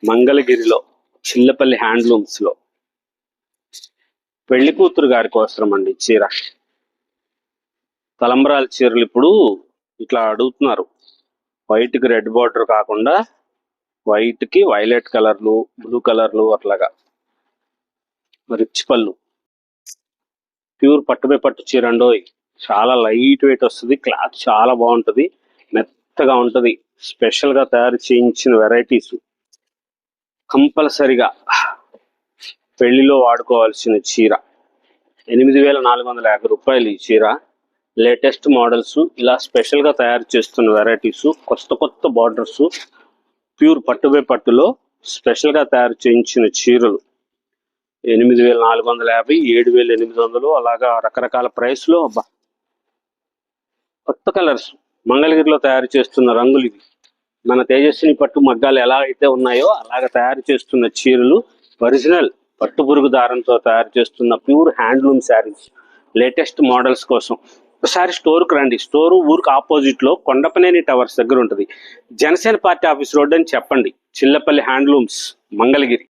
మంగళగిరిలో చిల్లపల్లి హ్యాండ్లూమ్స్ లో పెళ్లి కూతురు గారి కోసం అండి చీర. తలంబ్రాల చీరలు ఇప్పుడు ఇట్లా అడుగుతున్నారు. వైట్ కి రెడ్ బార్డర్ కాకుండా వైట్ కి వైలెట్ కలర్లు, బ్లూ కలర్లు అట్లాగా రిచ్ పళ్ళు. ప్యూర్ పట్టుపై పట్టు చీర అండోయ్. చాలా లైట్ వెయిట్ వస్తుంది, క్లాత్ చాలా బాగుంటది, మెత్తగా ఉంటది. స్పెషల్ గా తయారు చేయించిన వెరైటీస్. కంపల్సరిగా పెళ్లిలో వాడుకోవాల్సిన చీర. 8,450 రూపాయలు ఈ చీర. లేటెస్ట్ మోడల్స్, ఇలా స్పెషల్ గా తయారు చేస్తున్న వెరైటీస్, కొత్త కొత్త బార్డర్స్, ప్యూర్ పట్టుపై పట్టులో స్పెషల్ గా తయారు చేయించిన చీరలు. 8,450, 7,800 అలాగా రకరకాల ప్రైస్ లో. కొత్త కలర్స్, మంగళగిరిలో తయారు చేస్తున్న రంగులు ఇవి. మన తేజస్విని పట్టు మగ్గాలు ఎలా అయితే ఉన్నాయో అలాగ తయారు చేస్తున్న చీరలు. ఒరిజినల్ పట్టు పురుగు దారంతో తయారు చేస్తున్న pure handloom saris. Latest models కోసం ఒకసారి స్టోర్కి రండి. స్టోరు ఊరికి ఆపోజిట్ లో కొండపనేని టవర్స్ దగ్గర ఉంటుంది. జనసేన పార్టీ ఆఫీస్ రోడ్ అని చెప్పండి. చిల్లపల్లి హ్యాండ్లూమ్స్, మంగళగిరి.